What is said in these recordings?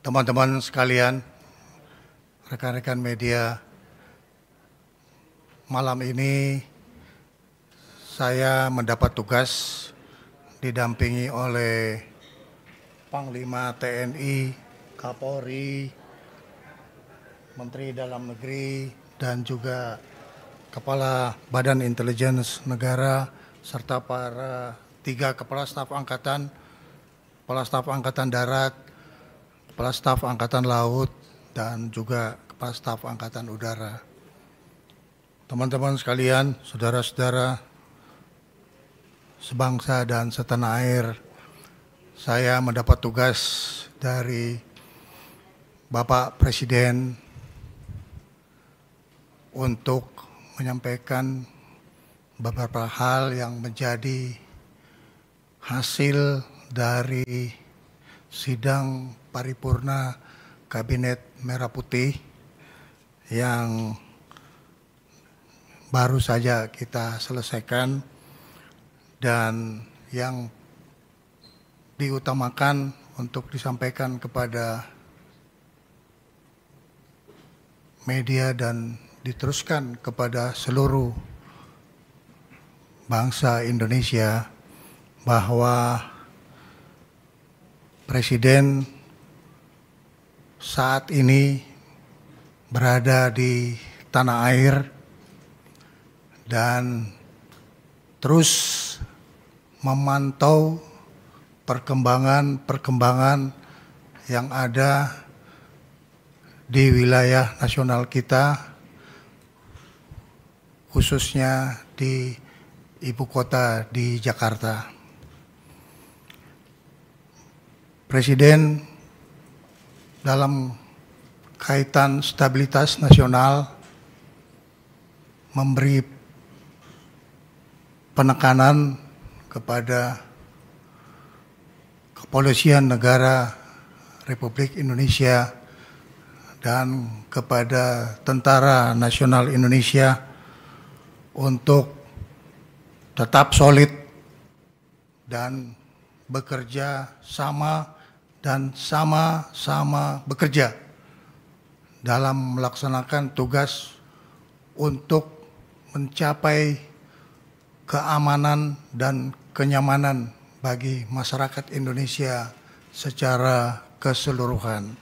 Teman-teman sekalian, rekan-rekan media, malam ini saya mendapat tugas didampingi oleh Panglima TNI, Kapolri, Menteri Dalam Negeri, dan juga Kepala Badan Intelijen Negara, serta para 3 Kepala Staf Angkatan, Kepala Staf Angkatan Darat, Kepala Staf Angkatan Laut, dan juga Kepala Staf Angkatan Udara. Teman-teman sekalian, saudara-saudara sebangsa dan setanah air, saya mendapat tugas dari Bapak Presiden untuk menyampaikan beberapa hal yang menjadi hasil dari sidang paripurna Kabinet Merah Putih yang baru saja kita selesaikan dan yang diutamakan untuk disampaikan kepada media dan diteruskan kepada seluruh bangsa Indonesia bahwa Presiden saat ini berada di tanah air dan terus memantau perkembangan yang ada di wilayah nasional kita, khususnya di ibu kota di Jakarta. Presiden dalam kaitan stabilitas nasional memberi penekanan kepada Kepolisian Negara Republik Indonesia dan kepada Tentara Nasional Indonesia untuk tetap solid dan bekerja sama bekerja dalam melaksanakan tugas untuk mencapai keamanan dan kenyamanan bagi masyarakat Indonesia secara keseluruhan.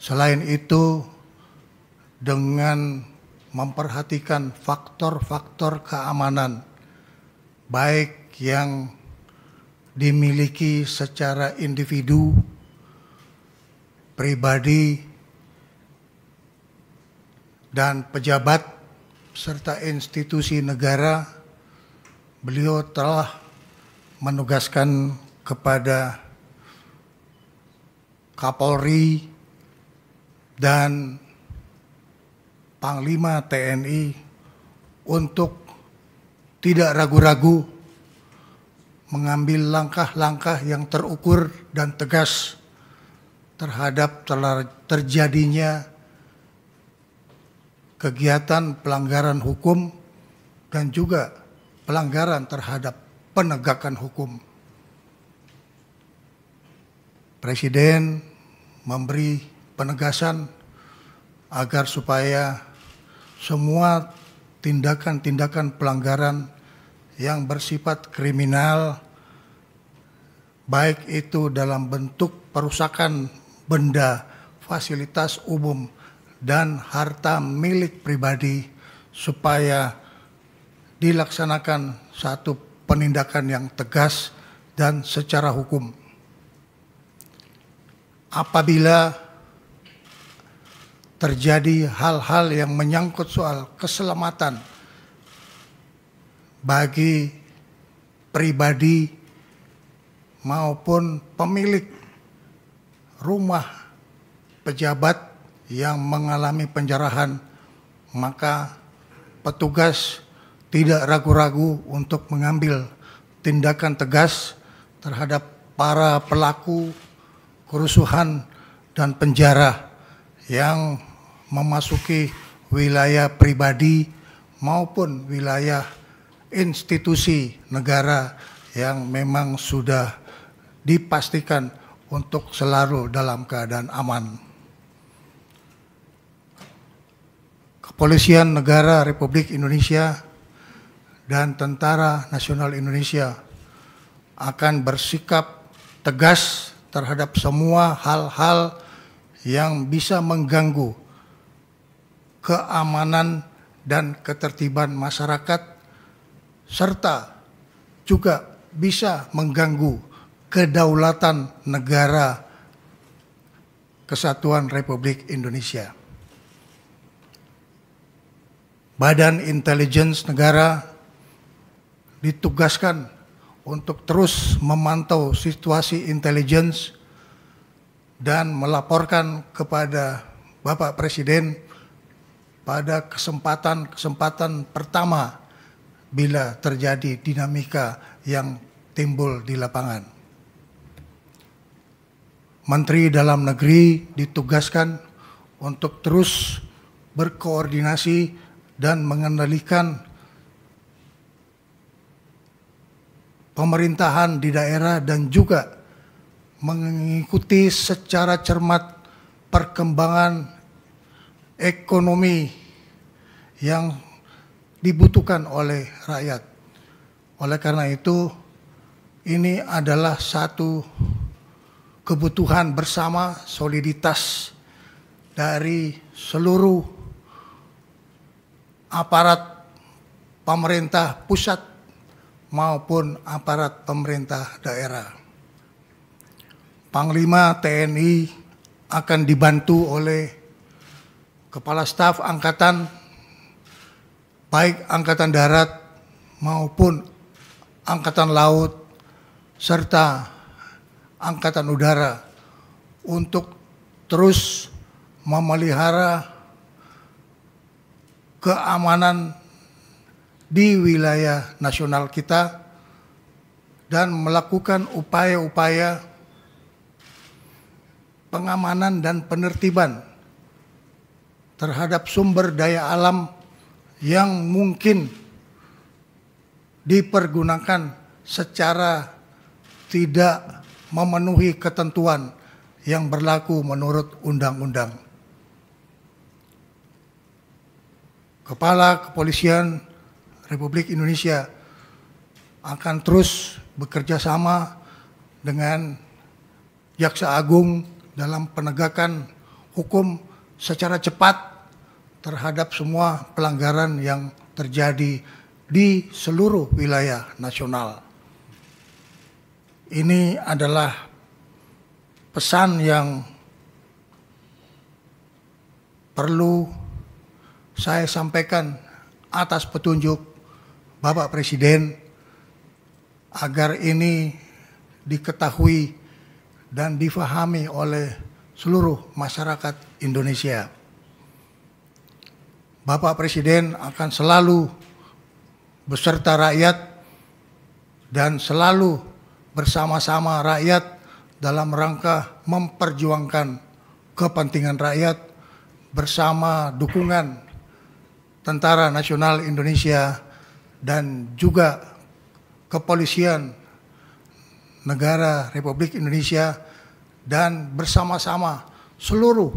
Selain itu, dengan memperhatikan faktor-faktor keamanan baik yang dimiliki secara individu, pribadi, dan pejabat serta institusi negara, beliau telah menugaskan kepada Kapolri dan Panglima TNI untuk tidak ragu-ragu mengambil langkah-langkah yang terukur dan tegas terhadap terjadinya kegiatan pelanggaran hukum dan juga pelanggaran terhadap penegakan hukum. Presiden memberi penegasan agar supaya semua tindakan-tindakan pelanggaran yang bersifat kriminal, baik itu dalam bentuk perusakan benda, fasilitas umum, dan harta milik pribadi, supaya dilaksanakan satu penindakan yang tegas dan secara hukum. Apabila terjadi hal-hal yang menyangkut soal keselamatan bagi pribadi maupun pemilik rumah pejabat yang mengalami penjarahan, maka petugas tidak ragu-ragu untuk mengambil tindakan tegas terhadap para pelaku kerusuhan dan penjara yang memasuki wilayah pribadi maupun wilayah institusi negara yang memang sudah dipastikan untuk selalu dalam keadaan aman. Kepolisian Negara Republik Indonesia dan Tentara Nasional Indonesia akan bersikap tegas terhadap semua hal-hal yang bisa mengganggu keamanan dan ketertiban masyarakat, serta juga bisa mengganggu kedaulatan negara Kesatuan Republik Indonesia. Badan Intelijen Negara ditugaskan untuk terus memantau situasi intelijen dan melaporkan kepada Bapak Presiden pada kesempatan pertama bila terjadi dinamika yang timbul di lapangan. Menteri Dalam Negeri ditugaskan untuk terus berkoordinasi dan mengendalikan pemerintahan di daerah dan juga mengikuti secara cermat perkembangan ekonomi yang dibutuhkan oleh rakyat. Oleh karena itu, ini adalah satu kebutuhan bersama, soliditas dari seluruh aparat pemerintah pusat maupun aparat pemerintah daerah. Panglima TNI akan dibantu oleh Kepala Staf Angkatan, baik Angkatan Darat maupun Angkatan Laut, serta Angkatan Udara untuk terus memelihara keamanan di wilayah nasional kita dan melakukan upaya-upaya pengamanan dan penertiban terhadap sumber daya alam yang mungkin dipergunakan secara tidak memenuhi ketentuan yang berlaku menurut undang-undang. Kepala Kepolisian Republik Indonesia akan terus bekerja sama dengan Jaksa Agung dalam penegakan hukum secara cepat terhadap semua pelanggaran yang terjadi di seluruh wilayah nasional. Ini adalah pesan yang perlu saya sampaikan atas petunjuk Bapak Presiden agar ini diketahui dan difahami oleh seluruh masyarakat Indonesia. Bapak Presiden akan selalu beserta rakyat dan selalu bersama-sama rakyat dalam rangka memperjuangkan kepentingan rakyat bersama dukungan Tentara Nasional Indonesia dan juga Kepolisian Negara Republik Indonesia dan bersama-sama seluruh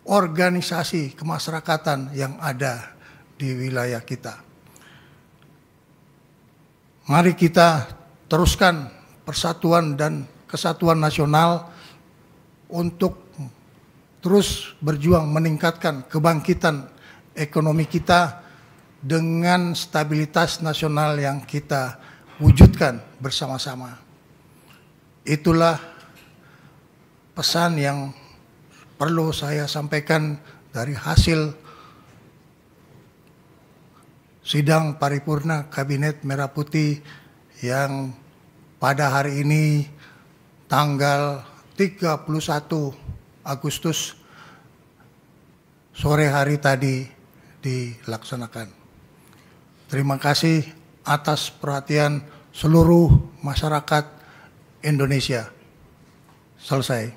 organisasi kemasyarakatan yang ada di wilayah kita. Mari kita teruskan persatuan dan kesatuan nasional untuk terus berjuang meningkatkan kebangkitan ekonomi kita dengan stabilitas nasional yang kita wujudkan bersama-sama. Itulah pesan yang perlu saya sampaikan dari hasil sidang paripurna Kabinet Merah Putih yang pada hari ini tanggal 31 Agustus sore hari tadi dilaksanakan. Terima kasih atas perhatian seluruh masyarakat Indonesia. Selesai.